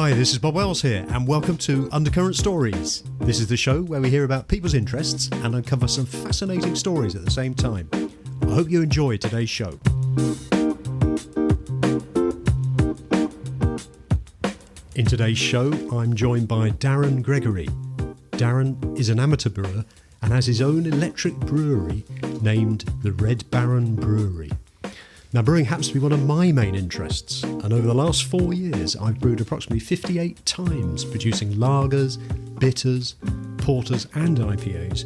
Hi, this is Bob Wells here, and welcome to Undercurrent Stories. This is the show where we hear about people's interests and uncover some fascinating stories at the same time. I hope you enjoy today's show. In today's show, I'm joined by Darren Gregory. Darren is an amateur brewer and has his own electric brewery named the Red Barron Brewery. Now, brewing happens to be one of my main interests, and over the last 4 years I've brewed approximately 58 times, producing lagers, bitters, porters and IPAs,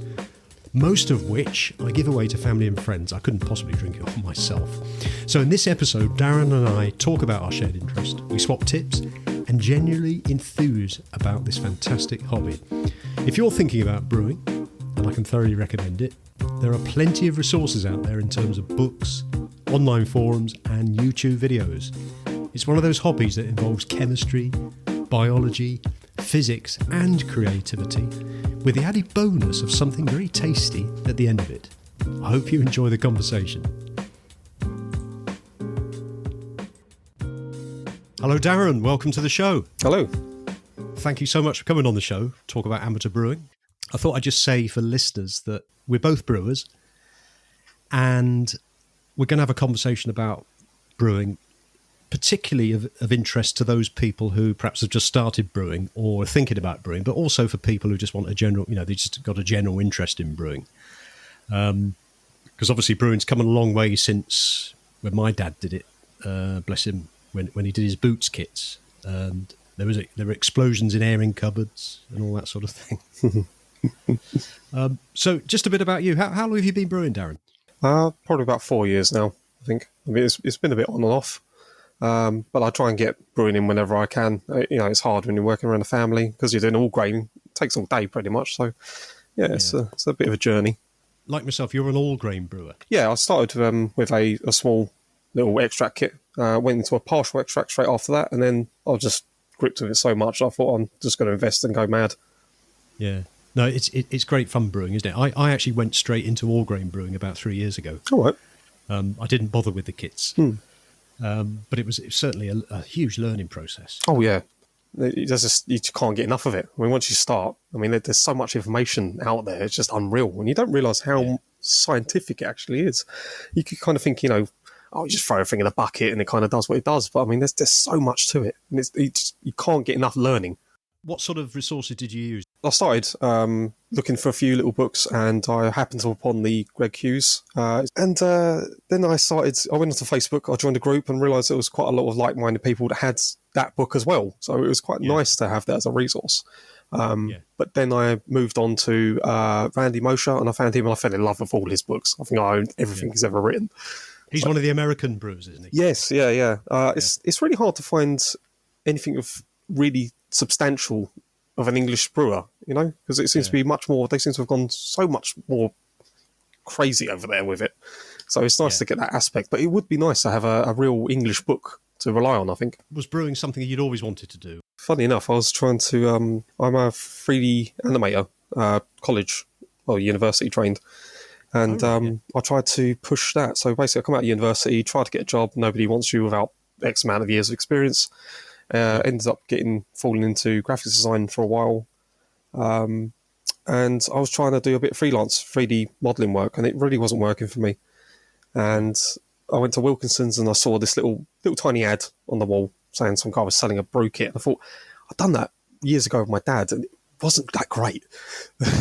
most of which I give away to family and friends. I couldn't possibly drink it all myself. So in this episode, Darren and I talk about our shared interest, we swap tips and genuinely enthuse about this fantastic hobby. If you're thinking about brewing, and I can thoroughly recommend it, there are plenty of resources out there in terms of books, online forums and YouTube videos. It's one of those hobbies that involves chemistry, biology, physics and creativity, with the added bonus of something very tasty at the end of it. I hope you enjoy the conversation. Hello Darren, welcome to the show. Hello. Thank you so much for coming on the show, talk about amateur brewing. I thought I'd just say for listeners that we're both brewers and we're going to have a conversation about brewing, particularly of interest to those people who perhaps have just started brewing or are thinking about brewing, but also for people who just want a general, they just got a general interest in brewing. Because obviously brewing's come a long way since when my dad did it, bless him, when he did his boots kits. And there were explosions in airing cupboards and all that sort of thing. So just a bit about you. How long have you been brewing, Darren? Probably about 4 years now, I think. I mean, it's been a bit on and off, but I try and get brewing in whenever I can. It's hard when you're working around a family because you're doing all grain. It takes all day pretty much. So, it's a bit of a journey. Like myself, you're an all-grain brewer. Yeah, I started with a small little extract kit. Went into a partial extract straight after that, and then I was just gripped with it so much I thought I'm just going to invest and go mad. Yeah. No, it's great fun brewing, isn't it? I actually went straight into all-grain brewing about 3 years ago. All right. I didn't bother with the kits, but it was certainly a huge learning process. Oh, yeah. You just can't get enough of it. I mean, once you start, there's so much information out there. It's just unreal. And you don't realise how scientific it actually is. You could kind of think, you just throw everything in a bucket and it kind of does what it does. But, there's so much to it. And you can't get enough learning. What sort of resources did you use? I started looking for a few little books, and I happened upon the Greg Hughes. Then I went onto Facebook, I joined a group and realised there was quite a lot of like-minded people that had that book as well. So it was quite nice to have that as a resource. But then I moved on to Randy Mosher, and I found him and I fell in love with all his books. I think I own everything he's ever written. He's one of the American brewers, isn't he? Yes, yeah. It's really hard to find anything of really substantial of an English brewer, because it seems to be much more, they seem to have gone so much more crazy over there with it. So it's nice to get that aspect, but it would be nice to have a real English book to rely on, I think. Was brewing something you'd always wanted to do? Funny enough, I was trying to, I'm a 3D animator, university trained. And I tried to push that. So basically I come out of university, try to get a job, nobody wants you without X amount of years of experience. Ended up falling into graphics design for a while. And I was trying to do a bit of freelance 3D modelling work, and it really wasn't working for me. And I went to Wilkinson's and I saw this little tiny ad on the wall saying some guy was selling a brew kit. And I thought, I'd done that years ago with my dad, and it wasn't that great.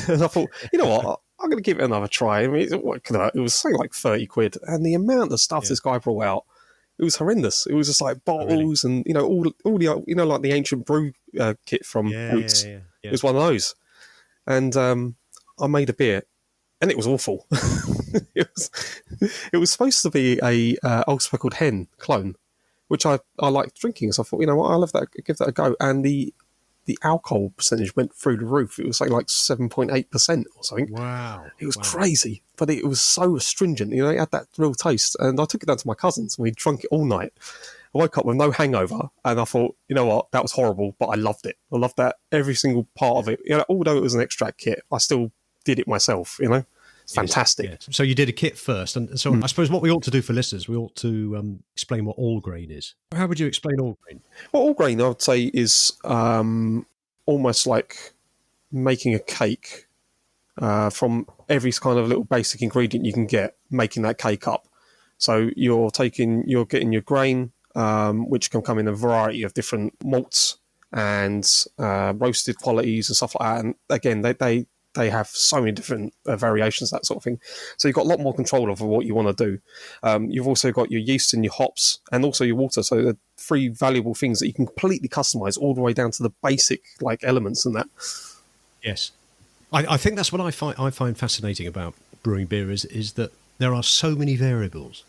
And I thought, you know what, I'm going to give it another try. it was something like 30 quid. And the amount of stuff this guy brought out, it was horrendous. It was just like bottles and, all the, like the ancient brew kit from Boots. Yeah. It was one of those. And I made a beer and it was awful. It was supposed to be a Old Speckled Hen clone, which I liked drinking. So I thought, I'll give that a go. And the alcohol percentage went through the roof. It was like 7.8% or something. Wow. It was crazy, but it was so astringent. It had that real taste. And I took it down to my cousins and we drank it all night. I woke up with no hangover and I thought, you know what, that was horrible, but I loved it. I loved that, every single part of it. Although it was an extract kit, I still did it myself, It's fantastic. Yes. So you did a kit first. And so I suppose what we ought to do for listeners, we ought to explain what all grain is. How would you explain all grain? Well, all grain, I would say, is almost like making a cake from every kind of little basic ingredient you can get, making that cake up. So you're getting your grain, which can come in a variety of different malts and roasted qualities and stuff like that. And again, they have so many different variations, that sort of thing. So you've got a lot more control over what you want to do. You've also got your yeast and your hops and also your water. So they're three valuable things that you can completely customize all the way down to the basic like elements and that. Yes. I think that's what I find fascinating about brewing beer is that there are so many variables.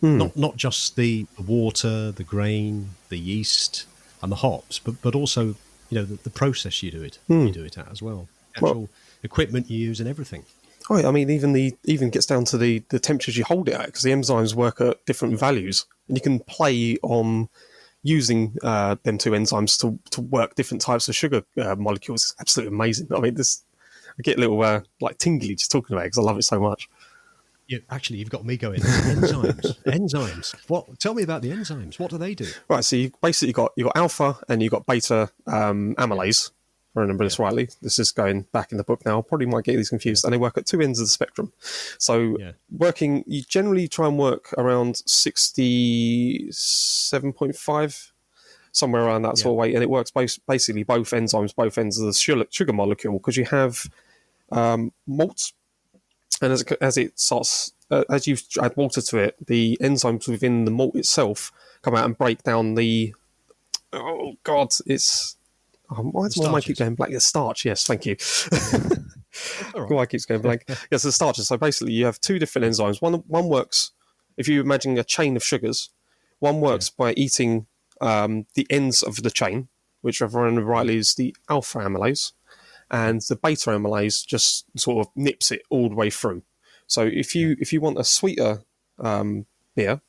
Not just the water, the grain, the yeast, and the hops, but also the process you do it at as well. Actual equipment you use and everything. Oh, I mean, even gets down to the temperatures you hold it at, because the enzymes work at different values, and you can play on using them two enzymes to work different types of sugar molecules. It's absolutely amazing. I mean, I get a little tingly just talking about it because I love it so much. Actually, you've got me going. Enzymes. What? Tell me about the enzymes. What do they do? Right. So you basically got alpha and you got beta amylase. If I remember this rightly. This is going back in the book now. I probably might get these confused. And they work at two ends of the spectrum. So you generally try and work around 67.5, somewhere around that sort of way. And it works basically both enzymes, both ends of the sugar molecule, because you have malt. And as it starts, as you add water to it, the enzymes within the malt itself come out and break down the. Oh God! It's why does my mind keep going blank? It's starch. Yes, thank you. Why it keeps going blank? Yes, the starches. So basically, you have two different enzymes. One works if you imagine a chain of sugars. One works by eating the ends of the chain, which, if I remember rightly, is the alpha amylase. And the beta amylase just sort of nips it all the way through. So if you want a sweeter beer,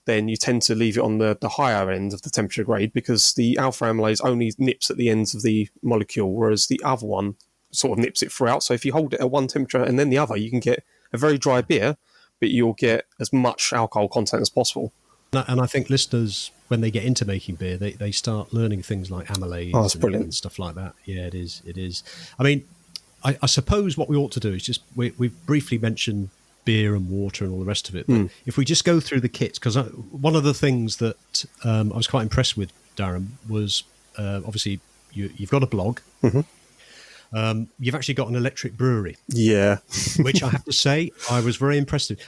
then you tend to leave it on the higher end of the temperature grade, because the alpha amylase only nips at the ends of the molecule, whereas the other one sort of nips it throughout. So if you hold it at one temperature and then the other, you can get a very dry beer, but you'll get as much alcohol content as possible. And I think listeners, when they get into making beer, they start learning things like amylase and stuff like that. Yeah, it is. I mean, I suppose what we ought to do is just, we've briefly mentioned beer and water and all the rest of it. But if we just go through the kits, because one of the things that I was quite impressed with, Darren, was obviously you've got a blog. Mm-hmm. You've actually got an electric brewery. Yeah. Which I have to say, I was very impressed with.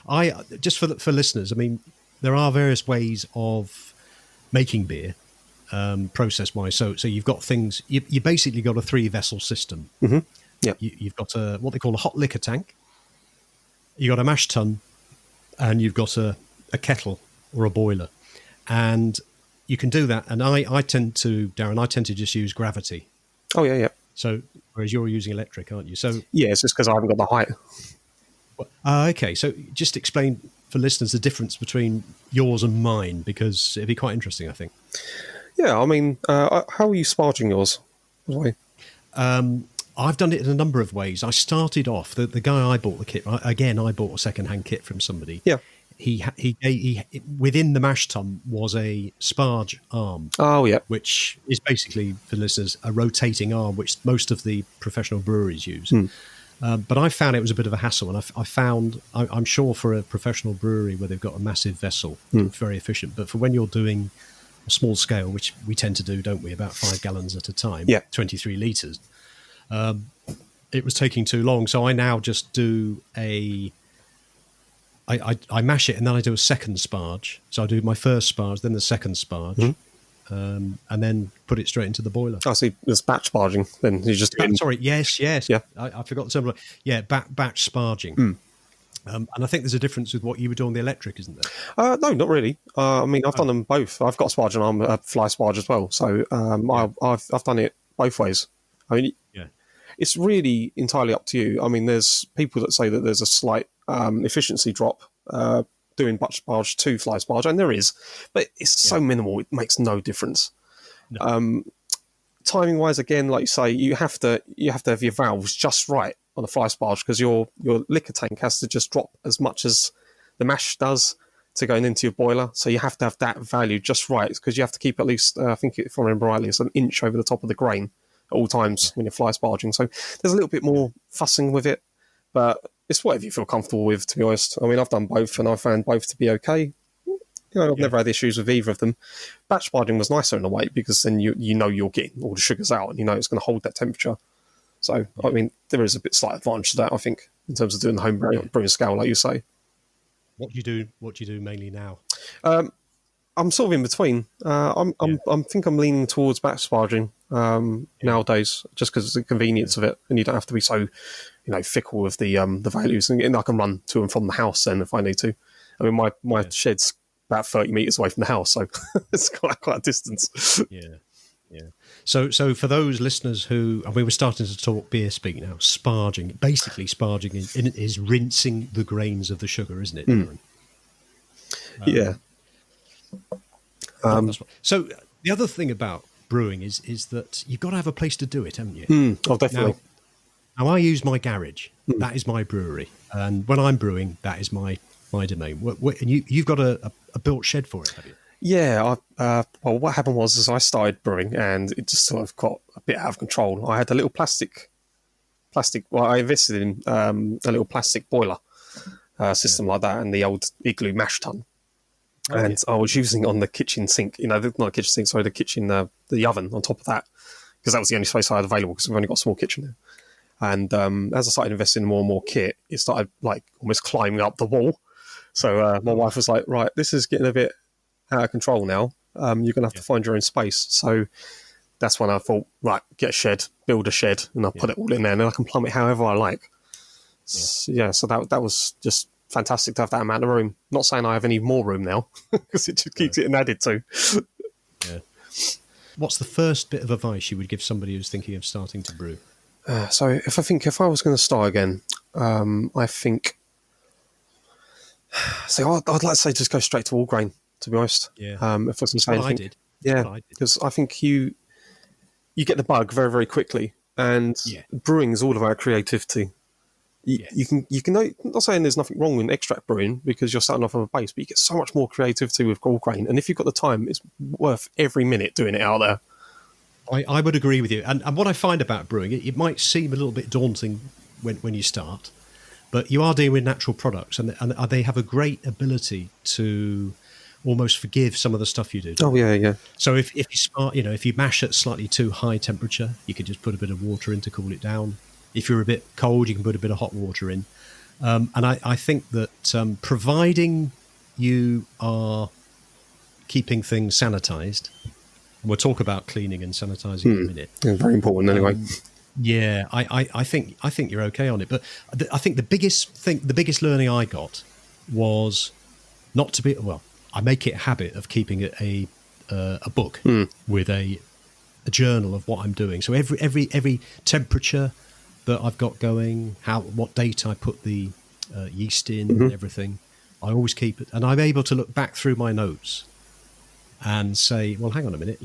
Just for listeners, I mean, there are various ways of making beer, process-wise. So you've got things. You basically got a 3-vessel system. Mm-hmm. Yeah. You've got what they call a hot liquor tank. You got a mash tun, and you've got a kettle or a boiler, and you can do that. And I tend to just use gravity. Oh yeah. So whereas you're using electric, aren't you? So yeah, it's just because I haven't got the height. Okay, so just explain for listeners the difference between yours and mine, because it'd be quite interesting, I think. Yeah, I mean, how are you sparging yours? I've done it in a number of ways. I started off, the guy I bought the kit, again, I bought a second-hand kit from somebody. Yeah. He within the mash tun was a sparge arm. Oh, yeah. Which is basically, for listeners, a rotating arm, which most of the professional breweries use. But I found it was a bit of a hassle, and I found, I'm sure for a professional brewery where they've got a massive vessel, it's very efficient. But for when you're doing a small scale, which we tend to do, don't we, about 5 gallons at a time, 23 litres, it was taking too long. So I now just do I mash it, and then I do a second sparge. So I do my first sparge, then the second sparge. And then put it straight into the boiler. Oh, so there's batch sparging. Then you just sorry, yes. Yeah, I forgot the term. Yeah, batch sparging. And I think there's a difference with what you would do on the electric, isn't there? No, not really. I mean, I've done them both. I've got a sparge and I'm a fly sparge as well. So I've done it both ways. I mean, it's really entirely up to you. I mean, there's people that say that there's a slight efficiency drop doing batch sparge to fly sparge, and there is, but it's so minimal, it makes no difference. Timing wise, again, like you say, you have to have your valves just right. on a fly sparge because your liquor tank has to just drop as much as the mash does to going into your boiler. So you have to have that value just right because you have to keep at least, I think if I remember rightly, it's an inch over the top of the grain at all times when you're fly sparging. So there's a little bit more fussing with it, but it's whatever you feel comfortable with, to be honest. I mean, I've done both and I found both to be okay. I've never had issues with either of them. Batch sparging was nicer in a way because then you know you're getting all the sugars out and you know it's going to hold that temperature. So, I mean, there is a bit slight advantage to that, I think, in terms of doing the home brewing scale, like you say. What do you do mainly now? I'm sort of in between. I think I'm leaning towards batch sparging nowadays, just because of the convenience of it, and you don't have to be so, fickle with the values, and I can run to and from the house then if I need to. I mean, my shed's about 30 meters away from the house, so it's quite a distance. Yeah. So for those listeners who, and we were starting to talk beer speak now, sparging, basically sparging is rinsing the grains of the sugar, isn't it, Darren? Yeah. So the other thing about brewing is that you've got to have a place to do it, haven't you? Oh, definitely. Now I use my garage. That is my brewery. And when I'm brewing, that is my domain. And you've got a built shed for it, have you? Yeah. Well, what happened was I started brewing and it just sort of got a bit out of control. I had a little plastic. Well, I invested in a little plastic boiler system like that and the old Igloo mash tun. I was using it on the kitchen sink, not the kitchen sink, sorry, the kitchen, the oven on top of that, because that was the only space I had available because we've only got a small kitchen there. And as I started investing in more and more kit, it started like almost climbing up the wall. So my wife was like, right, this is getting a bit out of control now. You're going to have to find your own space. So that's when I thought, right, get a shed, build a shed, and I'll put it all in there, and then I can plumb it however I like. So that was just fantastic to have that amount of room. Not saying I have any more room now, because it just keeps getting added to. Yeah. What's the first bit of advice you would give somebody who's thinking of starting to brew? So if I was going to start again, I think... So I'd like to say just go straight to all grain, to be honest. Yeah. If I was going to say anything. I did. Yeah, because I think you get the bug very, very quickly, and brewing is all about creativity. You can I'm not saying there's nothing wrong with extract brewing because you're starting off on a base, but you get so much more creativity with all grain, and if you've got the time, it's worth every minute doing it out there. I would agree with you, and what I find about brewing, it might seem a little bit daunting when you start, but you are dealing with natural products, and they have a great ability to almost forgive some of the stuff you do. Oh yeah. So if you start, if you mash at slightly too high temperature, you can just put a bit of water in to cool it down. If you're a bit cold, you can put a bit of hot water in. And I think that providing you are keeping things sanitized, and we'll talk about cleaning and sanitizing in a minute. Yeah, very important anyway. I think you're okay on it. But I think the biggest learning I got was not to be, I make it a habit of keeping a book with a journal of what I'm doing. So every temperature that I've got going, what date I put the yeast in, and everything, I always keep it, and I'm able to look back through my notes and say, well, hang on a minute,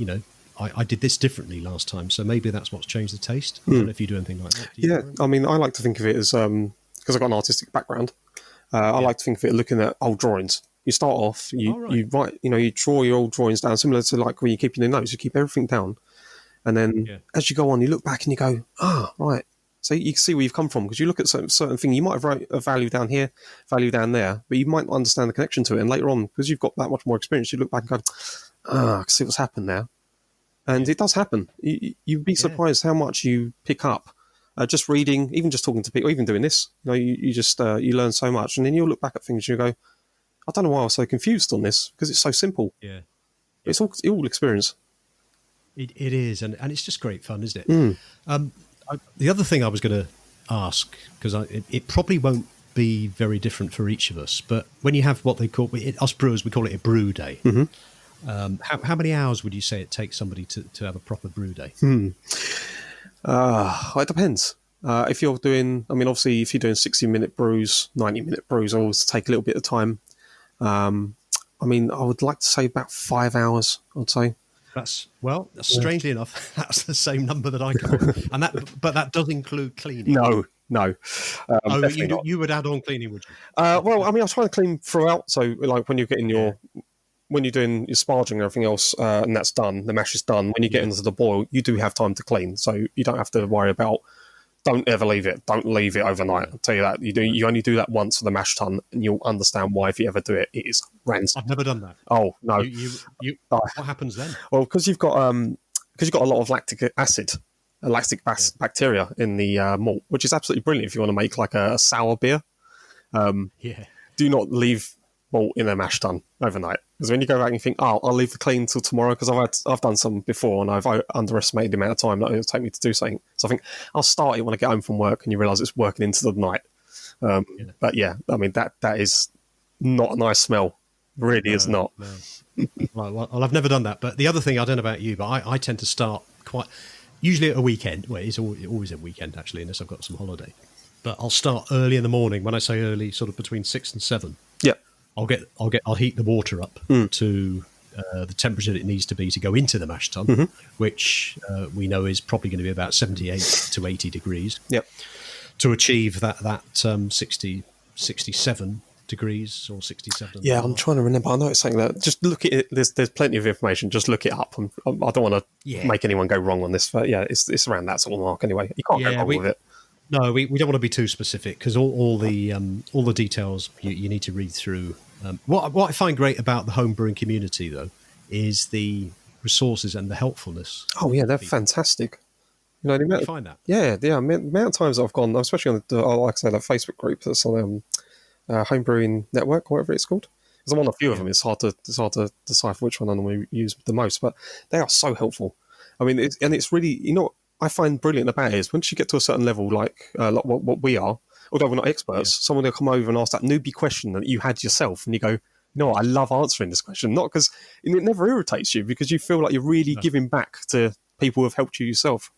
I did this differently last time, so maybe that's what's changed the taste. I don't know if you do anything like that. Yeah, I mean, I like to think of it as because I've got an artistic background. I like to think of it looking at old drawings. You start off, you write, you draw your old drawings down, similar to like when you're keeping the notes. You keep everything down, and then as you go on, you look back and you go, right. So you can see where you've come from because you look at certain thing. You might have wrote a value down here, value down there, but you might not understand the connection to it. And later on, because you've got that much more experience, you look back and go, I can see what's happened there. And it does happen. You'd be surprised how much you pick up just reading, even just talking to people, even doing this. You just you learn so much, and then you'll look back at things and you go, I don't know why I was so confused on this because it's so simple. Yeah, it's all experience. It is, and it's just great fun, isn't it? The other thing I was going to ask, because it probably won't be very different for each of us, but when you have what they call, us brewers, we call it a brew day. How many hours would you say it takes somebody to have a proper brew day? It depends. If you're doing, obviously, if you're doing 60-minute brews, 90-minute brews, always take a little bit of time. I would like to say about 5 hours, I'd say. That's strangely enough, that's the same number that I come up with. But that does include cleaning. No, No, Oh, definitely not. you would add on cleaning, would you? Well, I mean, I try to clean throughout. So, like when you're getting when you're doing your sparging and everything else, and that's done, the mash is done. When you get into the boil, you do have time to clean, so you don't have to worry about. Don't ever leave it. Don't leave it overnight. I'll tell you that. You only do that once for the mash tun, and you'll understand why if you ever do it. It is rancid. I've never done that. Oh no! What happens then? Well, because you've got a lot of lactic acid, bacteria in the malt, which is absolutely brilliant if you want to make like a sour beer. Do not leave malt in a mash tun overnight, because when you go back and you think, oh, I'll leave the clean till tomorrow, because I've done some before and I've underestimated the amount of time that it'll take me to do something. So I think I'll start it when I get home from work, and you realise it's working into the night. But yeah, I mean that is not a nice smell. Really is not. No. Well, I've never done that. But the other thing, I don't know about you, but I tend to start usually at a weekend. Well, it's always a weekend actually, unless I've got some holiday. But I'll start early in the morning. When I say early, sort of between 6 and 7. Yeah. I'll heat the water up to the temperature that it needs to be to go into the mash tun, which we know is probably going to be about 78 to 80 degrees. Yep. To achieve that 67 degrees or 67. Yeah, I'm trying to remember. I know it's saying that. Just look at it. There's plenty of information. Just look it up. I don't want to make anyone go wrong on this, but yeah, it's around that sort of mark anyway. You can't go wrong with it. No, we don't want to be too specific, because all the details you need to read through. What I find great about the home brewing community, though, is the resources and the helpful-ness. Oh yeah, they're fantastic. You know, you find that? Yeah. The amount of times I've gone, especially on the, like I say, that Facebook group that's on Homebrewing Network, or whatever it's called. Because I'm on a few of them. It's hard to decipher which one I normally use the most, but they are so helpful. I mean, it's really, you know, what I find brilliant about it is once you get to a certain level, like what we are, although we're not experts, someone will come over and ask that newbie question that you had yourself, and you go, no, I love answering this question. Not because it never irritates you, because you feel like you're really giving back to people who have helped you yourself.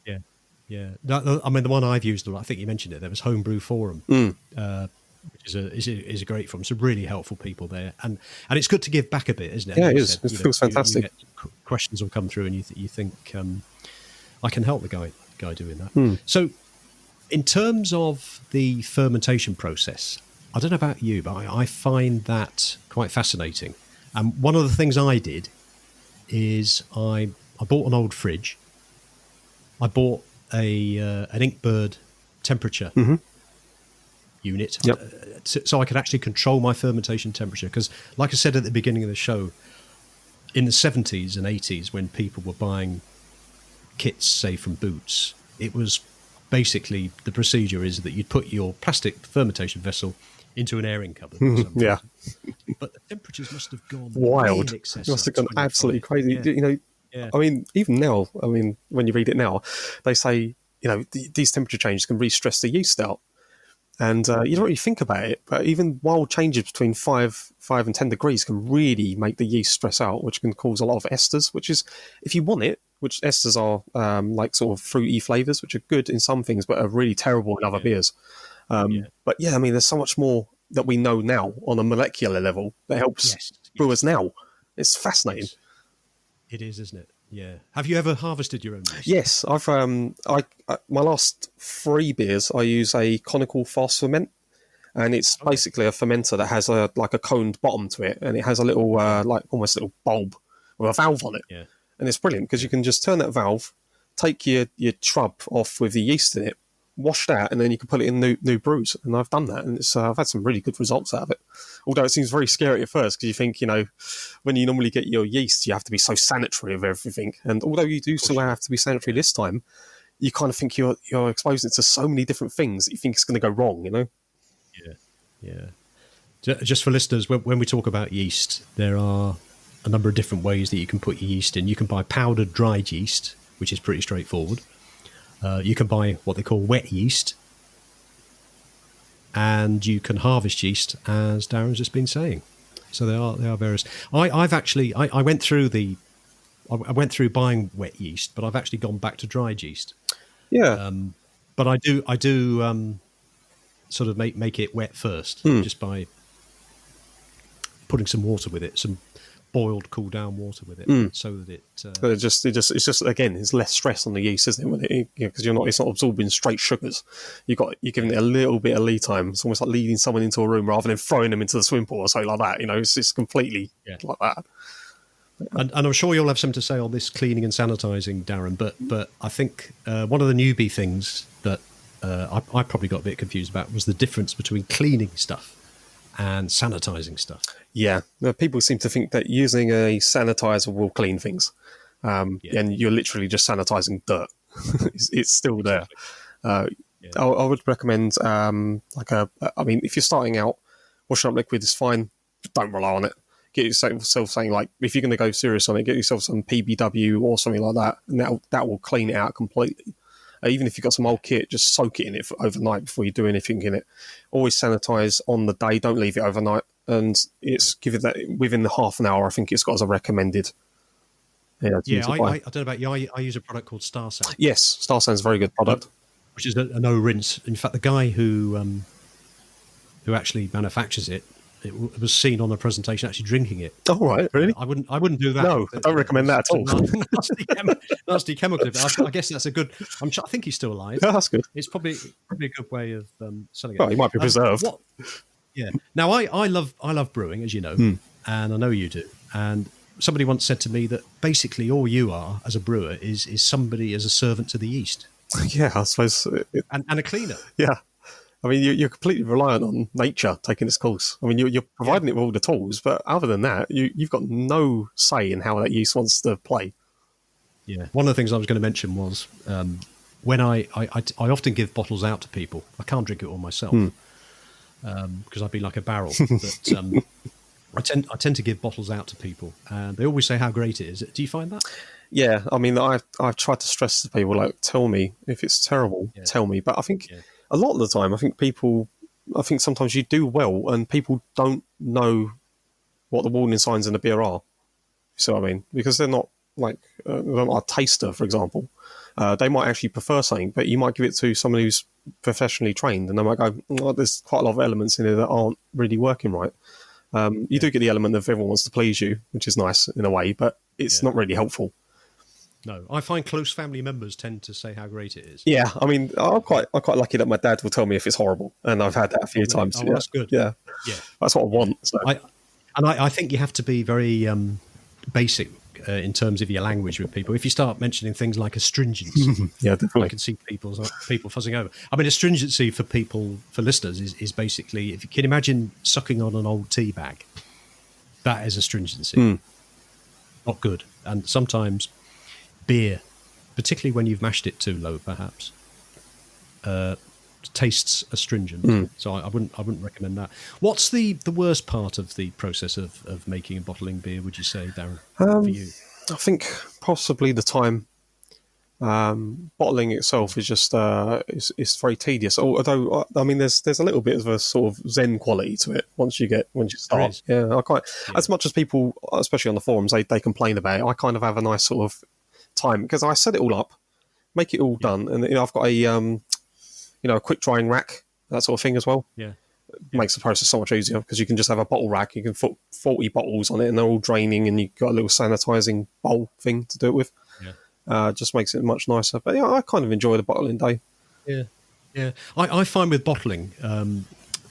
Yeah, yeah. No, I mean, the one I've used, I think you mentioned it. There was Homebrew Forum, which is a great forum. Some really helpful people there, and it's good to give back a bit, isn't it? Yeah, it is. It feels fantastic. Questions will come through, and you think I can help the guy doing that. So, in terms of the fermentation process, I don't know about you, but I find that quite fascinating. And one of the things I did is I bought an old fridge. I bought an Inkbird temperature unit, so I could actually control my fermentation temperature. Because, like I said at the beginning of the show, in the 70s and 80s, when people were buying kits, say from Boots, it was basically the procedure is that you'd put your plastic fermentation vessel into an airing cupboard. Yeah, but the temperatures must have gone wild. In excess must have gone 25. absolutely crazy. Yeah. You know, Yeah. I mean, even now, I mean, when you read it now, they say, you know, these temperature changes can really stress the yeast out. And you don't really think about it, but even wild changes between 5 and 10 degrees can really make the yeast stress out, which can cause a lot of esters, which is, if you want it, which esters are like sort of fruity flavours, which are good in some things, but are really terrible in other beers. But yeah, I mean, there's so much more that we know now on a molecular level that helps brewers now. It's fascinating. Yes. It is, isn't it? Yeah. Have you ever harvested your own yeast? Yes, I've. My last 3 beers, I use a conical fast ferment, and it's basically a fermenter that has a coned bottom to it, and it has a little like almost a little bulb with a valve on it. Yeah. And it's brilliant because you can just turn that valve, take your shrub off with the yeast in it, wash that, and then you can put it in new brews. And I've done that, and I've had some really good results out of it. Although it seems very scary at first because you think, you know, when you normally get your yeast, you have to be so sanitary of everything. And although you do still have to be sanitary this time, you kind of think you're exposing it to so many different things that you think it's going to go wrong, you know? Yeah. Just for listeners, when we talk about yeast, there are a number of different ways that you can put your yeast in. You can buy powdered dried yeast, which is pretty straightforward. You can buy what they call wet yeast, and you can harvest yeast, as Darren's just been saying. So there are various. I went through buying wet yeast, but I've actually gone back to dried yeast. Yeah. But I do sort of make it wet first, just by putting some water with it, some boiled, cool down water with it, so that it. But it's just again, it's less stress on the yeast, isn't it? When it, because it's not absorbing straight sugars. You're giving it a little bit of lead time. It's almost like leading someone into a room rather than throwing them into the swimming pool or something like that. It's completely like that. And I'm sure you'll have something to say on this cleaning and sanitizing, Darren. But I think one of the newbie things that I probably got a bit confused about was the difference between cleaning stuff and sanitizing stuff. Yeah, people seem to think that using a sanitizer will clean things, and you're literally just sanitizing dirt. It's still there. I would recommend if you're starting out, washing up liquid is fine. Don't rely on it. Get yourself something like, if you're going to go serious on it, get yourself some PBW or something like that, and that will clean it out completely. Even if you've got some old kit, just soak it in it for overnight before you do anything in it. Always sanitize on the day. Don't leave it overnight. And give it that within the half an hour. I think it's got as a recommended. I don't know about you. I use a product called Starsan. Yes, Starsan's a very good product, which is a no rinse. In fact, the guy who actually manufactures it was seen on the presentation actually drinking it. Oh, right, really? I wouldn't do that. No, I don't recommend that at all. Nasty chemical. I guess that's a good. I think he's still alive. Oh, that's good. It's probably a good way of selling it. Well, he might be preserved. Yeah. Now, I love brewing, as you know, and I know you do. And somebody once said to me that basically all you are as a brewer is somebody as a servant to the yeast. Yeah, I suppose. And a cleaner. Yeah. I mean, you're completely reliant on nature taking its course. I mean, you're providing it with all the tools, but other than that, you've got no say in how that yeast wants to play. Yeah. One of the things I was going to mention was when I often give bottles out to people. I can't drink it all myself because I'd be like a barrel. But I tend to give bottles out to people, and they always say how great it is. Do you find that? Yeah. I mean, I've tried to stress to people, like, tell me if it's terrible. Yeah. Tell me. But I think. Yeah. A lot of the time, I think sometimes you do well and people don't know what the warning signs in the beer are. You see what I mean? Because they're not like a taster, for example. They might actually prefer something, but you might give it to someone who's professionally trained and they might go, there's quite a lot of elements in there that aren't really working right. You do get the element of everyone wants to please you, which is nice in a way, but it's not really helpful. No, I find close family members tend to say how great it is. Yeah, I mean, I'm quite lucky that my dad will tell me if it's horrible, and I've had that a few times. Oh, that's good. Yeah, that's what I want. So. I think you have to be very basic in terms of your language with people. If you start mentioning things like astringency, yeah, definitely, I can see people fuzzing over. I mean, astringency for listeners is basically, if you can imagine sucking on an old tea bag, that is astringency. Not good, and sometimes. Beer, particularly when you've mashed it too low, perhaps, tastes astringent. So I wouldn't recommend that. What's the worst part of the process of making and bottling beer, would you say, Darren, for you? I think possibly the time. Bottling itself is just it's very tedious. Although I mean, there's a little bit of a sort of zen quality to it once you start. Yeah, as much as people, especially on the forums, they complain about it. I kind of have a nice sort of time because I set it all up, make it all done, and I've got a a quick drying rack, that sort of thing as well. Yeah. Makes the process so much easier because you can just have a bottle rack, you can put 40 bottles on it and they're all draining, and you've got a little sanitizing bowl thing to do it with. Just makes it much nicer. But I kind of enjoy the bottling day. Yeah. I find with bottling,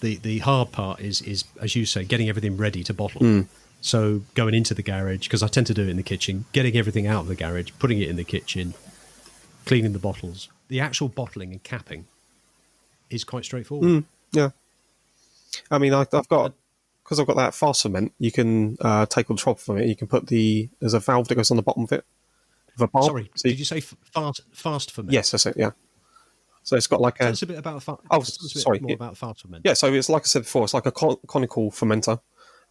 the hard part is, as you say, getting everything ready to bottle. So going into the garage, because I tend to do it in the kitchen, getting everything out of the garage, putting it in the kitchen, cleaning the bottles. The actual bottling and capping is quite straightforward. Yeah. I mean, I've got that fast ferment, you can take all the top from it. You can put there's a valve that goes on the bottom of it. Sorry, did you say fast ferment? Yes, that's it, yeah. So it's got like Tell us a bit about about fast ferment. Yeah, so it's like I said before, it's like a conical fermenter.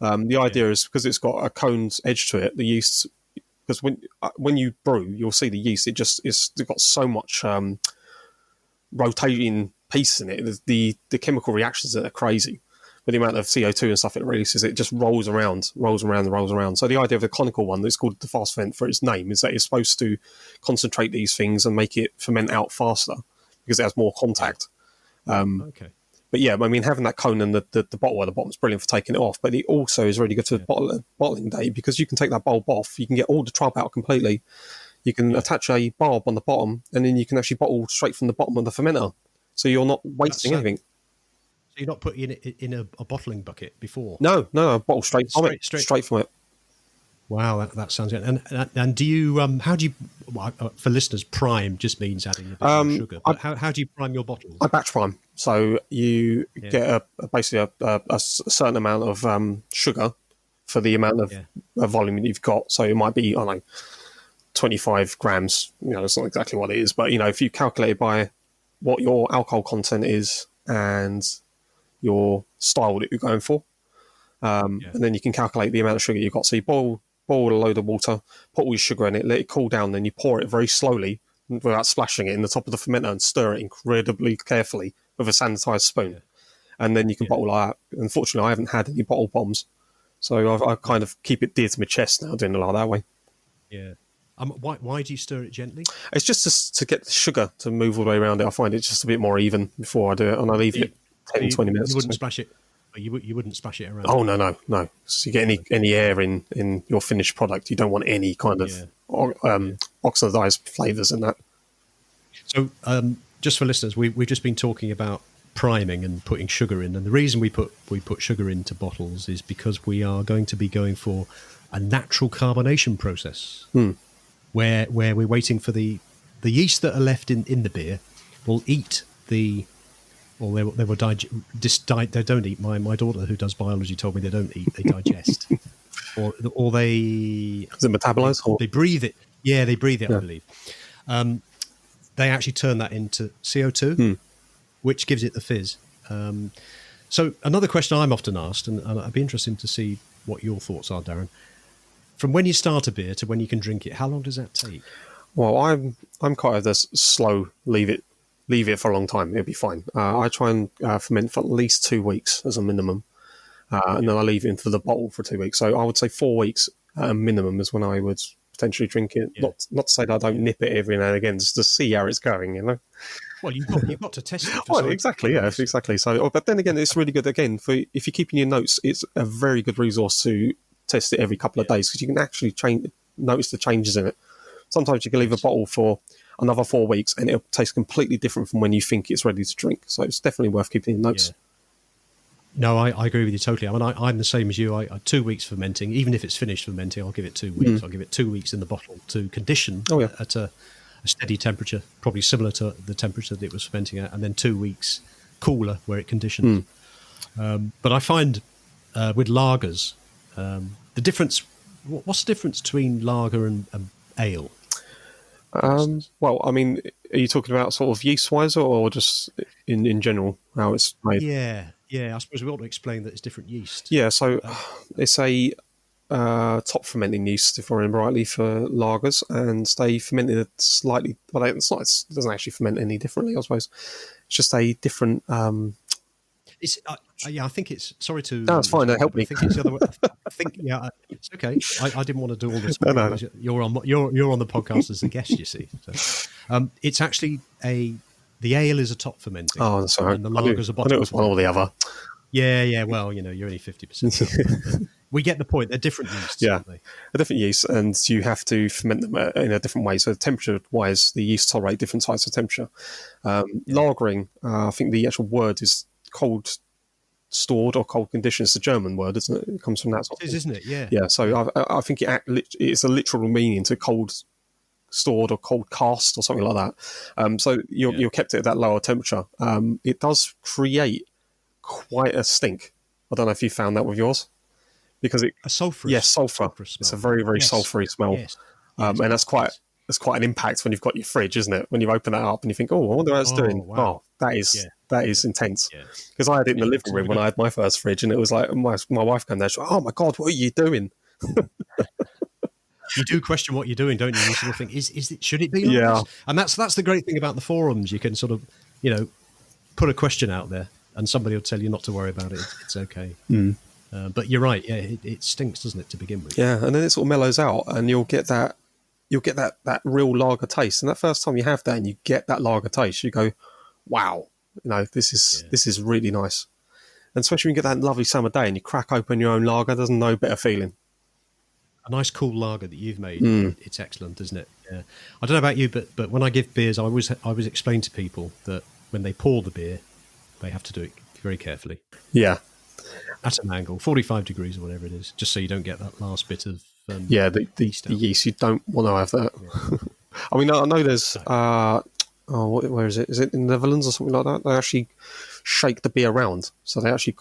The idea is because it's got a coned edge to it, the yeast, because when you brew, you'll see the yeast, it's got so much rotating piece in it. The chemical reactions that are crazy. With the amount of CO2 and stuff it releases, it just rolls around. So the idea of the conical one, that's called the fast ferment for its name, is that it's supposed to concentrate these things and make it ferment out faster because it has more contact. Okay. But yeah, I mean, having that cone and the bottle at the bottom is brilliant for taking it off. But it also is really good for bottling day, because you can take that bulb off. You can get all the trub out completely. You can attach a barb on the bottom, and then you can actually bottle straight from the bottom of the fermenter. So you're not wasting anything. So you're not putting it in a bottling bucket before? No, bottle straight from it. Straight from it. Wow, that sounds good. And do you how do you, for listeners, prime just means adding a bit of sugar. But how do you prime your bottles? I batch prime. So you get basically a certain amount of sugar for the amount of volume that you've got. So it might be, I don't know, 25 grams. That's not exactly what it is, but if you calculate it by what your alcohol content is and your style that you're going for, and then you can calculate the amount of sugar you've got. So you boil a load of water, put all your sugar in it, let it cool down, then you pour it very slowly without splashing it in the top of the fermenter and stir it incredibly carefully with a sanitized spoon. And then you can bottle like that. Unfortunately, I haven't had any bottle bombs, so I kind of keep it dear to my chest now doing it like that way. Yeah. Why do you stir it gently? It's just to get the sugar to move all the way around it. I find it just a bit more even before I do it, and I leave it 10, 20 minutes. You wouldn't splash it. You wouldn't splash it around. Oh no! So you get any air in your finished product. You don't want any kind of oxidized flavors in that. So, just for listeners, we've just been talking about priming and putting sugar in, and the reason we put sugar into bottles is because we are going to be going for a natural carbonation process. Where we're waiting for the yeast that are left in the beer will eat they don't eat. My daughter, who does biology, told me they don't eat, they digest. or they... Does it metabolize? They breathe it. Yeah, they breathe it, I believe. They actually turn that into CO2, which gives it the fizz. So another question I'm often asked, and I'd be interested to see what your thoughts are, Darren. From when you start a beer to when you can drink it, how long does that take? Well, I'm quite of this slow, leave it for a long time, it'll be fine. I try and ferment for at least 2 weeks as a minimum, and then I leave it into the bottle for 2 weeks. So I would say 4 weeks at a minimum is when I would potentially drink it. Yeah. Not to say that I don't nip it every now and again, just to see how it's going, Well, you've got to test it. Well, exactly, yeah, exactly. So, but then again, it's really good. Again, if you're keeping your notes, it's a very good resource to test it every couple of days, because you can actually notice the changes in it. Sometimes you can leave a bottle for another 4 weeks and it'll taste completely different from when you think it's ready to drink. So it's definitely worth keeping in notes. Yeah. No, I agree with you totally. I mean, I'm the same as you. I 2 weeks fermenting. Even if it's finished fermenting, I'll give it 2 weeks. I'll give it 2 weeks in the bottle to condition at a steady temperature, probably similar to the temperature that it was fermenting at, and then 2 weeks cooler where it conditions. But I find with lagers, the difference. What's the difference between lager and ale? Well, I mean, are you talking about sort of yeast-wise or just in general, how it's made? Yeah. I suppose we ought to explain that it's different yeast. Yeah, so it's a top fermenting yeast, if I remember rightly, for lagers, and they ferment it slightly. Well, it doesn't actually ferment any differently, I suppose. It's just a different. It's I think it's. Sorry to. No, it's fine. Help me. I think it's the other way. I think it's okay. I didn't want to do all this. No. You're on the podcast as a guest, you see. So, it's actually the ale is a top fermenting. Oh, sorry. And the lager's a bottom. I knew it was one or the other. Yeah. Well, you're only 50%. We get the point. They're different yeasts. Yeah, aren't they? They're different yeasts, and you have to ferment them in a different way. So temperature-wise, the yeast tolerate different types of temperature. Lagering, I think the actual word is cold stored or cold conditioned. It's a German word, isn't it? It comes from that. It is, isn't it? Yeah. Yeah. So I think it's a literal meaning to cold stored or cold cast or something like that. So you're kept at that lower temperature. It does create quite a stink. I don't know if you found that with yours. Because a sulphurous. Yes, sulphur. It's a very, very sulphury smell. Yes. And that's quite an impact when you've got your fridge, isn't it? When you open that up and you think, oh, I wonder what it's doing. Wow. Oh, that is intense. Because I had it in the living room when I had my first fridge, and it was like my wife came there, she went, oh my God, what are you doing? You do question what you're doing, don't you? You sort of think, should it be like this? And that's the great thing about the forums. You can sort of, put a question out there and somebody will tell you not to worry about it. It's okay. But you're right. Yeah, it stinks, doesn't it, to begin with? Yeah, and then it sort of mellows out, and you'll get that real lager taste. And that first time you have that, and you get that lager taste, you go, "Wow, this is really nice. And especially when you get that lovely summer day and you crack open your own lager, there's no better feeling. A nice cool lager that you've made. It's excellent, isn't it? Yeah. I don't know about you, but when I give beers, I always explain to people that when they pour the beer, they have to do it very carefully. Yeah. At an angle, 45 degrees or whatever it is, just so you don't get that last bit of the yeast. You don't want to have that. Yeah. I mean, I know there's where is it? Is it in the Netherlands or something like that? They actually shake the beer around. So they actually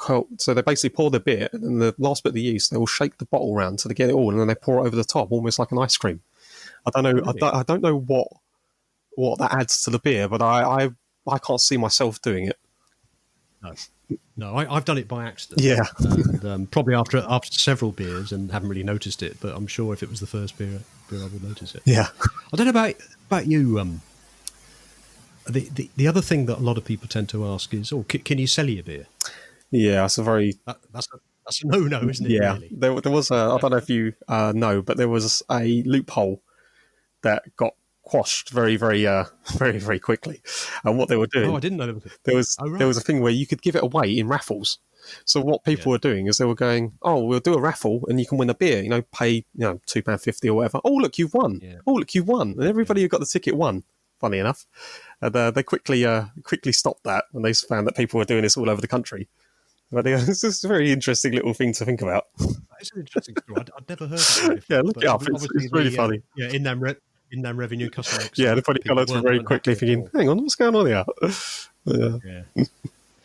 they basically pour the beer, and then the last bit of the yeast, they will shake the bottle around so they get it all, and then they pour it over the top, almost like an ice cream. I don't know. Really? I don't know what that adds to the beer, but I can't see myself doing it. No, I've done it by accident. Yeah, and, probably after several beers, and haven't really noticed it. But I'm sure if it was the first beer I would notice it. Yeah, I don't know about you. The other thing that a lot of people tend to ask is, can you sell your beer? Yeah, that's a very that's a no-no, isn't it? Yeah, really? there was I don't know if you know, but there was a loophole that got quashed very, very, very, very quickly. And what they were doing, I didn't know there was a thing where you could give it away in raffles. So what people were doing is they were going, we'll do a raffle and you can win a beer. Pay £2.50 or whatever. Oh look, you've won. Yeah. Oh look, you've won. And everybody who got the ticket won. Funny enough, and they quickly stopped that when they found that people were doing this all over the country. But it's just a very interesting little thing to think about. It's an interesting story. I'd never heard of it before. Yeah, look it up. It's really funny. In-name revenue customer. Yeah, they probably got onto it very quickly, thinking, "Hang on, what's going on here?" Yeah.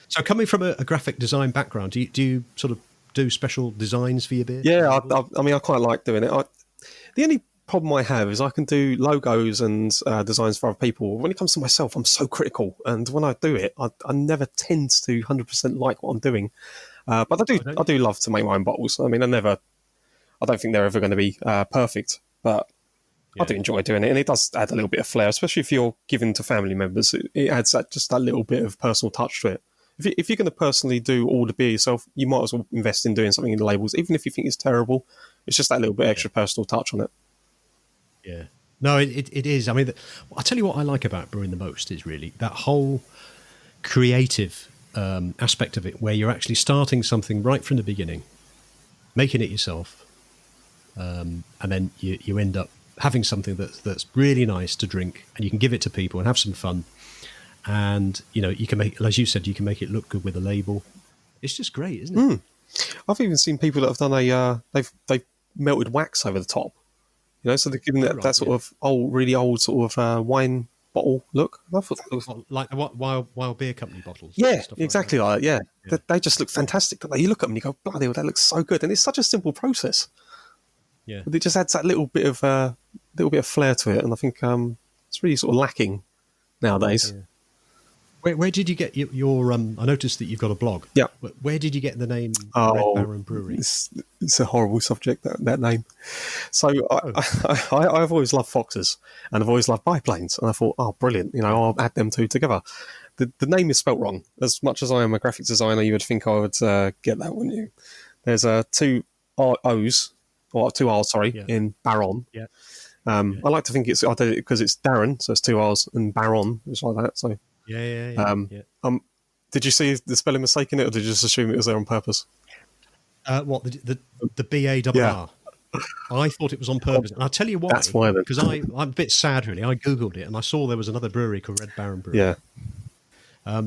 So, coming from a graphic design background, do you sort of do special designs for your beer? Yeah, I mean, I quite like doing it. The only problem I have is I can do logos and designs for other people. When it comes to myself, I'm so critical, and when I do it, I never tend to 100% like what I'm doing. But I do love to make my own bottles. I mean, I don't think they're ever going to be perfect, but I do enjoy doing it, and it does add a little bit of flair, especially if you're giving to family members. It adds just that little bit of personal touch to it. If you're going to personally do all the beer yourself, you might as well invest in doing something in the labels, even if you think it's terrible. It's just that little bit extra personal touch on it. Yeah. No, it is. I mean, I'll tell you what I like about brewing the most is really that whole creative aspect of it, where you're actually starting something right from the beginning, making it yourself, and then you end up having something that's really nice to drink, and you can give it to people and have some fun. And, you can make, as you said, you can make it look good with a label. It's just great, isn't it? I've even seen people that have done they've melted wax over the top. So they're giving that sort of really old sort of wine bottle look. I thought that was like wild beer company bottles. Yeah, exactly like that. Yeah. They just look fantastic. You look at them and you go, bloody hell, that looks so good. And it's such a simple process. Yeah, but it just adds that little bit of flair to it, and I think it's really sort of lacking nowadays. Yeah. Where did you get your? I noticed that you've got a blog. Yeah. Where did you get the name Red Barron Brewery? It's a horrible subject, that name. So I've always loved foxes, and I've always loved biplanes, and I thought, brilliant, I'll add them two together. The name is spelt wrong. As much as I am a graphic designer, you would think I would get that, wouldn't you? There's two O's, or two R's, in Barron. Yeah. I like to think I did it because it's Darren, so it's two R's, and Barron, it's like that. So. Yeah. Did you see the spelling mistake in it, or did you just assume it was there on purpose? What the BARR? Yeah. I thought it was on purpose, and I'll tell you why. That's why. Because I'm a bit sad, really. I googled it and I saw there was another brewery called Red Barron Brewery. Yeah.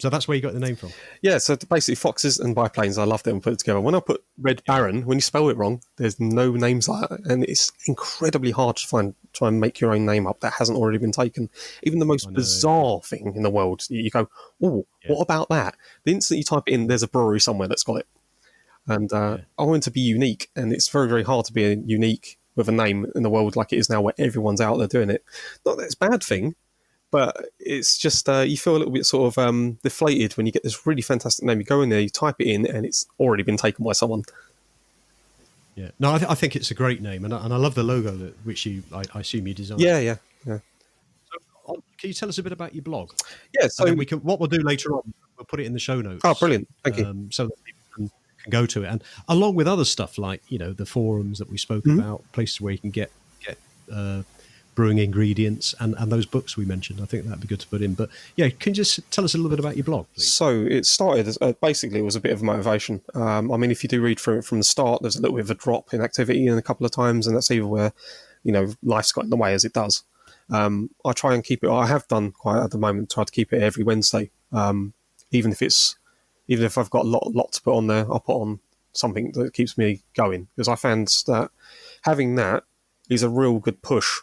So that's where you got the name from. Yeah. So basically, foxes and biplanes. I loved it and put it together. When I put Red Barron, when you spell it wrong, there's no names like that, and it's incredibly hard to try and make your own name up that hasn't already been taken. Even the most bizarre thing in the world, you go, what about that? The instant you type it in, there's a brewery somewhere that's got it. And I want to be unique, and it's very, very hard to be unique with a name in the world like it is now, where everyone's out there doing it. Not that it's a bad thing, but it's just you feel a little bit sort of deflated when you get this really fantastic name. You go in there, you type it in, and it's already been taken by someone. Yeah, no, I think it's a great name, and I love the logo which I assume you designed. Yeah. So, can you tell us a bit about your blog? Yeah, so what we'll do later on, we'll put it in the show notes. Oh, brilliant! Thank you. So that people can go to it, and along with other stuff like the forums that we spoke about, places where you can get brewing ingredients, and those books we mentioned. I think that'd be good to put in. But yeah, can you just tell us a little bit about your blog, please? So it started as basically it was a bit of motivation. I mean, if you do read through it from the start, there's a little bit of a drop in activity in a couple of times, and that's either where, life's got in the way as it does. I try and keep it. I have done quite at the moment. Try to keep it every Wednesday, even if I've got a lot to put on there. I'll put on something that keeps me going, because I found that having that is a real good push,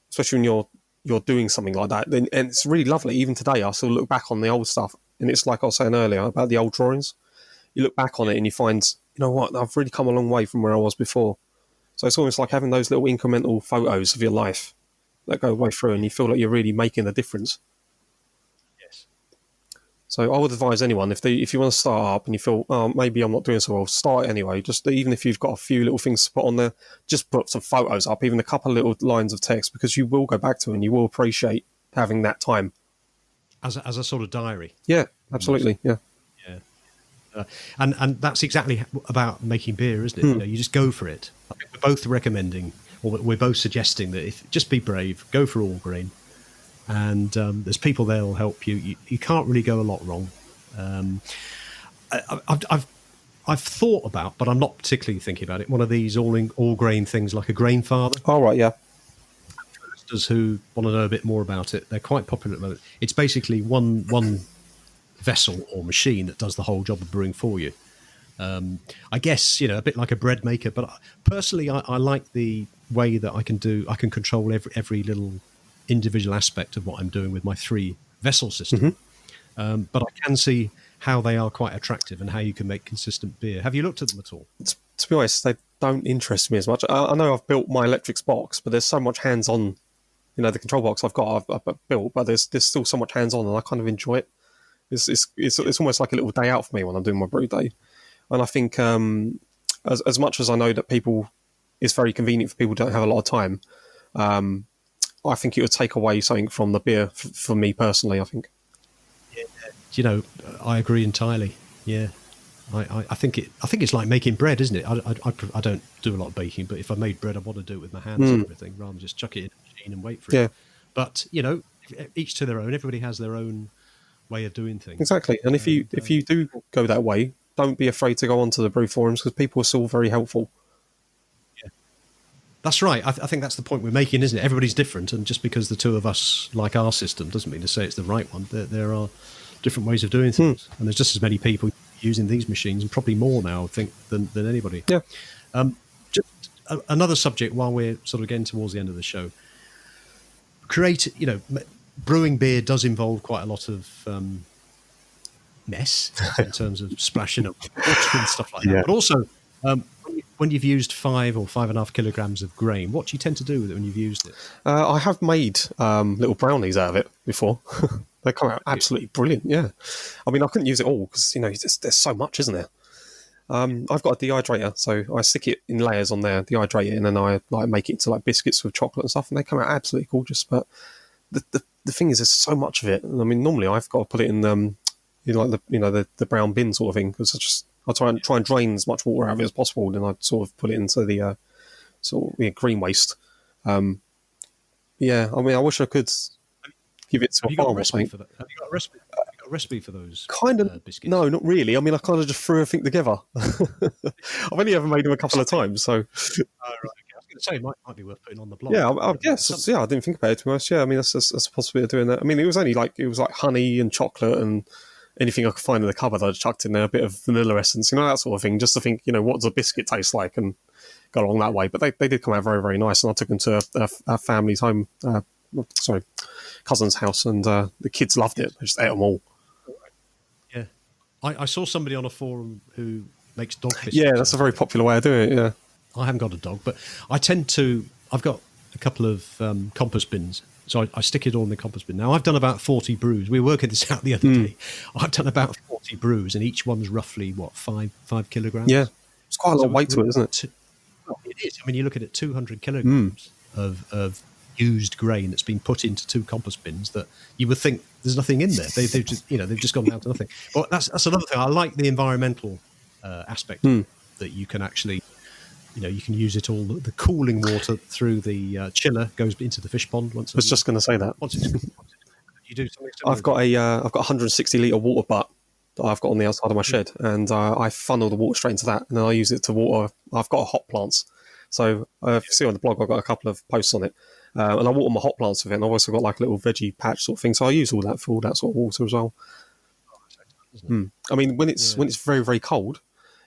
especially when you're doing something like that. And it's really lovely. Even today, I still look back on the old stuff, and it's like I was saying earlier about the old drawings. You look back on it and you find, you know what, I've really come a long way from where I was before. So it's almost like having those little incremental photos of your life that go way through, and you feel like you're really making a difference. Yes. So I would advise anyone, if you want to start up and you feel, oh, maybe I'm not doing so well, start anyway. Just even if you've got a few little things to put on there, just put some photos up, even a couple of little lines of text, because you will go back to it and you will appreciate having that time. As a sort of diary. Yeah, absolutely. Yeah. And that's exactly about making beer, isn't it? You just go for it. I think we're both recommending, or we're both suggesting that just be brave, go for all grain, and there's people there who'll help you. You can't really go a lot wrong. I've thought about, but I'm not particularly thinking about it, one of these all grain things like a grain father. Oh, right, yeah. For listeners who want to know a bit more about it, they're quite popular at the moment. It's basically one vessel or machine that does the whole job of brewing for you. I guess, a bit like a bread maker, but personally I like the way that I can control every little individual aspect of what I'm doing with my 3 vessel system. Mm-hmm. But I can see how they are quite attractive and how you can make consistent beer. Have you looked at them at all? To be honest, they don't interest me as much. I know I've built my electrics box, but there's so much hands-on, the control box I've built, but there's still so much hands-on, and I kind of enjoy it. It's almost like a little day out for me when I'm doing my brew day. And I think as much as I know that it's very convenient for people who don't have a lot of time, I think it would take away something from the beer for me personally, I think. Yeah. I agree entirely. Yeah. I think it's like making bread, isn't it? I don't do a lot of baking, but if I made bread, I want to do it with my hands and everything, rather than just chuck it in a machine and wait for it. But, each to their own. Everybody has their own way of doing things. Exactly. And if you do go that way, don't be afraid to go onto the brew forums, because people are still very helpful. Yeah, that's right. I think that's the point we're making, isn't it? Everybody's different, and just because the two of us like our system doesn't mean to say it's the right one. There are different ways of doing things, and there's just as many people using these machines, and probably more now, I think, than anybody. Yeah. Just another subject while we're sort of getting towards the end of the show. Brewing beer does involve quite a lot of mess in terms of splashing up water and stuff like that. Yeah. But also, when you've used 5 or 5.5 kilograms of grain, what do you tend to do with it when you've used it? I have made little brownies out of it before. They come out absolutely brilliant. Yeah, I mean, I couldn't use it all because there's so much, isn't there? I've got a dehydrator, so I stick it in layers on there, dehydrate it, and then I make it into like biscuits with chocolate and stuff, and they come out absolutely gorgeous. But the thing is, there's so much of it. I mean, normally I've got to put it in the brown bin sort of thing, because I try and drain as much water out of it as possible, and I sort of put it into the green waste. I mean, I wish I could give it to a farm or something. Have you got a recipe for those kind of biscuits? No, not really. I mean, I kind of just threw everything together. I've only ever made them a couple of times, so. Right. Okay. I was going to say it might be worth putting on the blog. Yeah, I guess. Yeah, I didn't think about it too much. Yeah, I mean, that's a possibility of doing that. I mean, it was like honey and chocolate and anything I could find in the cupboard. I chucked in there a bit of vanilla essence, that sort of thing, just to think, what does a biscuit taste like, and go along that way. But they did come out very, very nice, and I took them to a family's home. Cousin's house, and the kids loved it. They just ate them all. Yeah, I saw somebody on a forum who makes dog biscuits. Yeah, that's a very popular way of doing it. Yeah, I haven't got a dog, but I've got a couple of compost bins, so I stick it all in the compost bin. Now, I've done about 40 brews. We were working this out the other day. I've done about 40 brews, and each one's roughly 5 kilograms. Yeah, it's quite a lot of weight to it, isn't it? It is. I mean, you look at it, 200 kilograms of used grain that's been put into 2 compost bins that you would think there's nothing in there. They've just gone down to nothing. Well, that's another thing. I like the environmental aspect that you can actually you can use it all. The cooling water through the chiller goes into the fish pond once. I was just going to say that. Once it's you do something similar. I've got a 160 litre water butt that I've got on the outside of my shed, and I funnel the water straight into that, and then I use it to water. I've got hot plants, so if you see on the blog, I've got a couple of posts on it, and I water my hot plants with it. And I've also got like a little veggie patch sort of thing, so I use all that for all that sort of water as well. I mean, when it's very, very cold,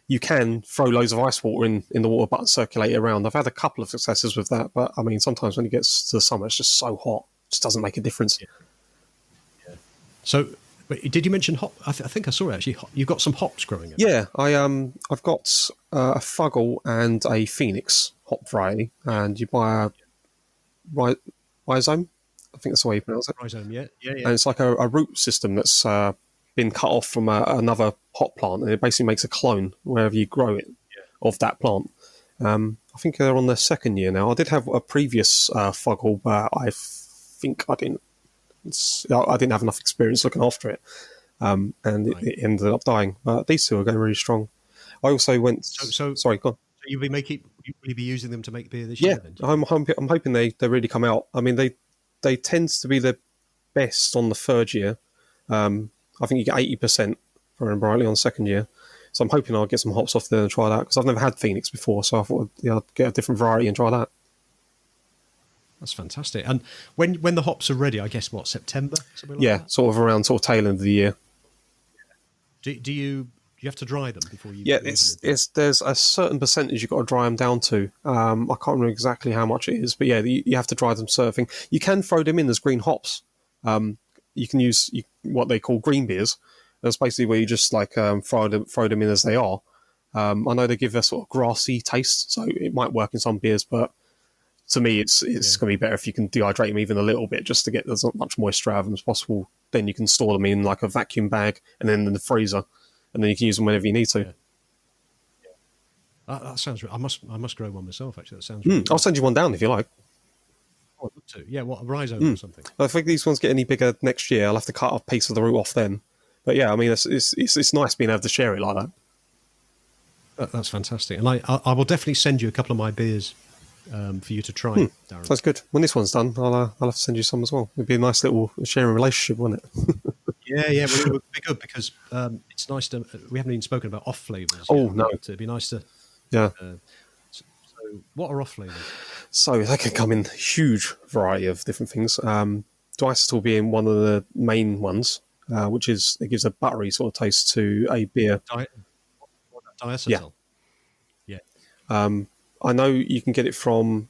you can throw loads of ice water in the water butt and circulate it around. I've had a couple of successes with that, but I mean, sometimes when it gets to the summer, it's just so hot, it just doesn't make a difference. Yeah. So, did you mention hop? I think I saw it actually. You've got some hops growing. Yeah, I've got a Fuggle and a Phoenix hop variety, and you buy a rhizome. I think that's the way you pronounce it. Rhizome, yeah. And it's like a root system that's been cut off from another hop plant, and it basically makes a clone wherever you grow it of that plant. I think they're on their second year now. I did have a previous Fuggle, but I think I didn't have enough experience looking after it, and it ended up dying. But these two are going really strong. I also went. Sorry, go on. So you'll be using them to make beer this year? Then? I'm hoping they really come out. I mean, they tend to be the best on the third year. I think you get 80%, if I remember rightly, on the second year. So I'm hoping I'll get some hops off there and try that, because I've never had Phoenix before, so I thought I'd get a different variety and try that. That's fantastic. And when the hops are ready, I guess, September? Something like that? Sort of around tail end of the year. Do you have to dry them before you? Yeah, there's a certain percentage you've got to dry them down to. I can't remember exactly how much it is, but yeah, you have to dry them surfing. You can throw them in as green hops. You can use what they call green beers. That's basically where you just throw them in as they are. I know they give a sort of grassy taste, so it might work in some beers, but to me, it's going to be better if you can dehydrate them even a little bit, just to get as much moisture out of them as possible. Then you can store them in like a vacuum bag and then in the freezer, and then you can use them whenever you need to. Yeah. That sounds. I must grow one myself. Actually, that sounds. Really I'll send you one down if you like. Oh, I'd love to. Yeah, what, a rhizome or something? I think these ones get any bigger next year. I'll have to cut a piece of the root off then. But yeah, I mean, it's nice being able to share it like that. That's fantastic, and I will definitely send you a couple of my beers for you to try. Darren. That's good. When this one's done, I'll have to send you some as well. It'd be a nice little sharing relationship, wouldn't it? Yeah, well, it would be good because it's nice to. We haven't even spoken about off flavors. Oh no, it'd be nice to. Yeah. So, what are off flavors? So they can come in a huge variety of different things. Diacetyl being one of the main ones, which is it gives a buttery sort of taste to a beer. Diacetyl. Yeah. I know you can get it from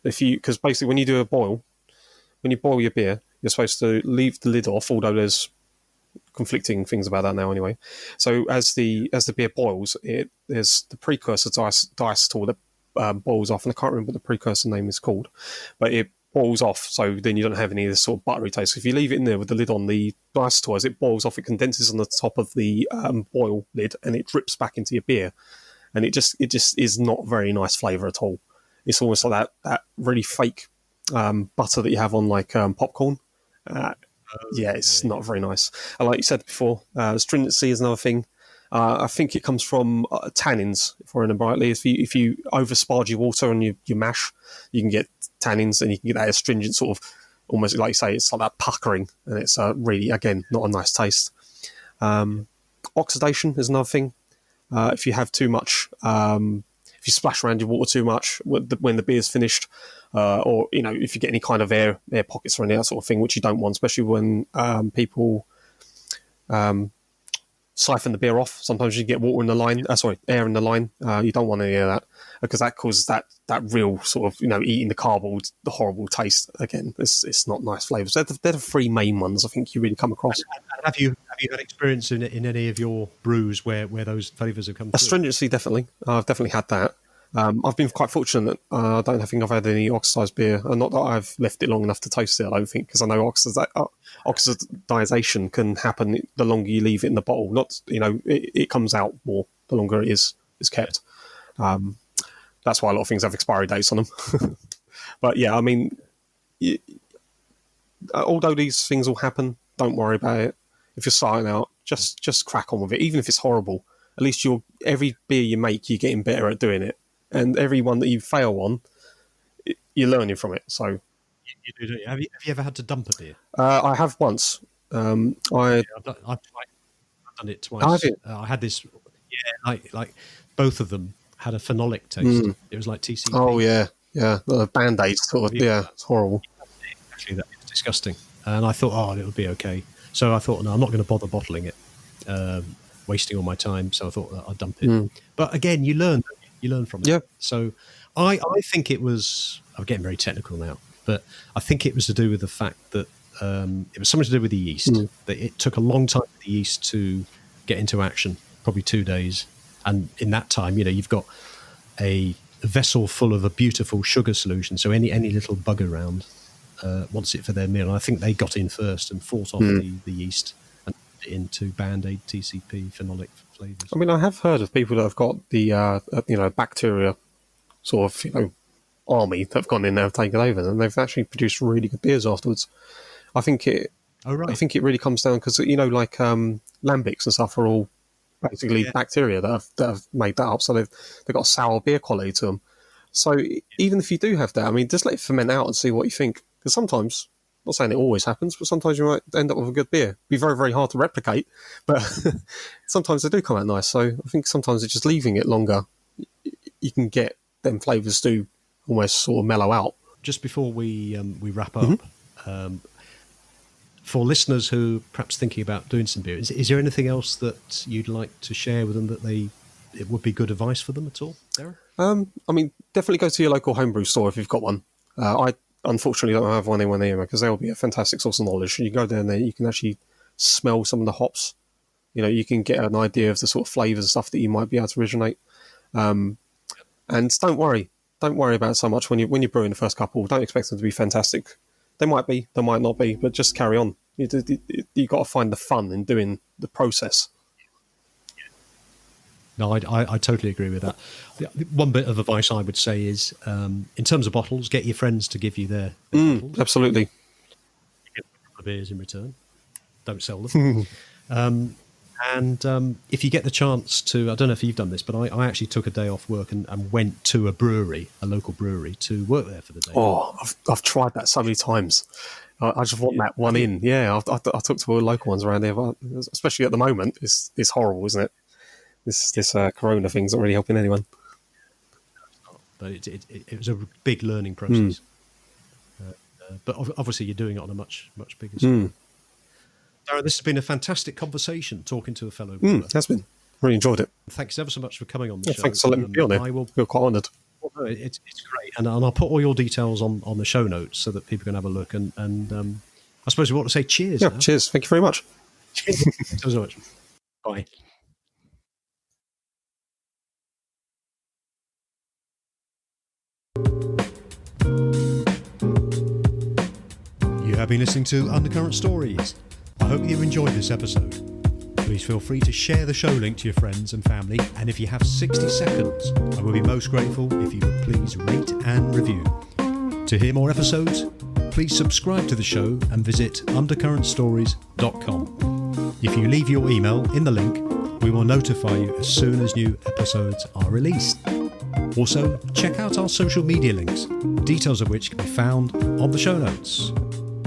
because basically when you boil your beer, you're supposed to leave the lid off, although there's conflicting things about that now anyway. So as the beer boils, there's the precursor diacetyl that boils off, and I can't remember what the precursor name is called, but it boils off, so then you don't have any of this sort of buttery taste. So if you leave it in there with the lid on, the diacetyl, as it boils off, it condenses on the top of the boil lid, and it drips back into your beer, and it just is not very nice flavour at all. It's almost like that really fake butter that you have on like popcorn. It's not very nice. And like you said before, stringency is another thing. I think it comes from tannins, if I remember rightly. If you over-sparge your water on your mash, you can get tannins, and you can get that astringent sort of, almost like you say, it's like that puckering, and it's really, again, not a nice taste. Oxidation is another thing. If you have too much, if you splash around your water too much when the beer's finished, or if you get any kind of air pockets or any that sort of thing, which you don't want, especially when people siphon the beer off. Sometimes you get air in the line. You don't want any of that, because that causes that real sort of eating the cardboard, the horrible taste. Again, it's not nice flavours. They're the three main ones I think you really come across. And have you had experience in any of your brews where those flavours have come through? Astringency, definitely. I've definitely had that. I've been quite fortunate. I don't think I've had any oxidised beer, and not that I've left it long enough to taste it, I don't think, because I know oxidisation can happen the longer you leave it in the bottle. It comes out more the longer it is kept. That's why a lot of things have expiry dates on them. But yeah, I mean, although these things will happen, don't worry about it. If you're starting out, just crack on with it, even if it's horrible. at least every beer you make, you're getting better at doing it. And every one that you fail on, you're learning from it. So You do, don't you? Have you ever had to dump a beer? I have once. I've done it twice. I have it. I had this, like both of them had a phenolic taste. It was like TCP. Oh yeah, the Band-Aids sort of. Yeah, it's horrible. Actually, that is disgusting. And I thought, it'll be okay. So I thought, no, I'm not going to bother bottling it, wasting all my time. So I thought I'd dump it. But again, you learn from it. Yeah. So I think it was. I'm getting very technical now, but I think it was to do with the fact that it was something to do with the yeast. That it took a long time for the yeast to get into action, probably 2 days. And in that time, you've got a vessel full of a beautiful sugar solution. So any little bug around wants it for their meal. And I think they got in first and fought off the yeast and put it into Band-Aid, TCP, phenolic flavours. I mean, I have heard of people that have got the bacteria sort of army that have gone in there and taken over, and they've actually produced really good beers afterwards. I think it. Oh right. I think it really comes down because like lambics and stuff are all basically bacteria that have made that up. So they've got a sour beer quality to them. So even if you do have that, I mean, just let it ferment out and see what you think. Because sometimes, I'm not saying it always happens, but sometimes you might end up with a good beer. It'd be very, very hard to replicate, but sometimes they do come out nice. So I think sometimes it's just leaving it longer. You can get them flavours to almost sort of mellow out. Just before we wrap up, for listeners who are perhaps thinking about doing some beer, is there anything else that you'd like to share with them that it would be good advice for them at all, Darren? I mean, definitely go to your local homebrew store if you've got one. I unfortunately don't have one anywhere near me because they'll be a fantastic source of knowledge. You go down there, you can actually smell some of the hops. You can get an idea of the sort of flavours and stuff that you might be able to originate. And don't worry about it so much when you're brewing the first couple. Don't expect them to be fantastic. They might be, they might not be, but just carry on. You got to find the fun in doing the process. No, I totally agree with that. One bit of advice I would say is, in terms of bottles, get your friends to give you their bottles. Absolutely. You get a couple of beers in return. Don't sell them. And if you get the chance to, I don't know if you've done this, but I actually took a day off work and went to a local brewery, to work there for the day. Oh, I've tried that so many times. I just want that one in. Yeah, I took to all the local ones around there, but especially at the moment. It's horrible, isn't it? This corona thing's not really helping anyone. But it was a big learning process. But obviously you're doing it on a much bigger scale. Darren, this has been a fantastic conversation talking to a fellow brewer. It has been. Really enjoyed it. Thanks ever so much for coming on the show. Thanks for letting me be on it. I feel quite honoured. Well, it's great. And I'll put all your details on the show notes so that people can have a look. And I suppose we want to say cheers. Yeah, now. Cheers. Thank you very much. Cheers. Thanks so much. Bye. You have been listening to Undercurrent Stories. I hope you've enjoyed this episode. Please feel free to share the show link to your friends and family, and if you have 60 seconds, I will be most grateful if you would please rate and review. To hear more episodes, please subscribe to the show and visit undercurrentstories.com. If you leave your email in the link, we will notify you as soon as new episodes are released. Also, check out our social media links, details of which can be found on the show notes.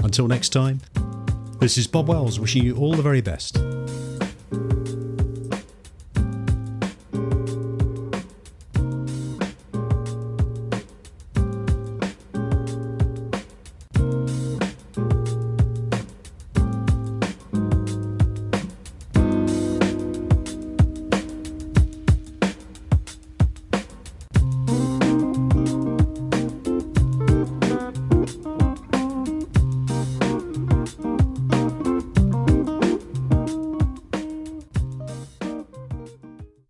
Until next time, this is Bob Wells wishing you all the very best.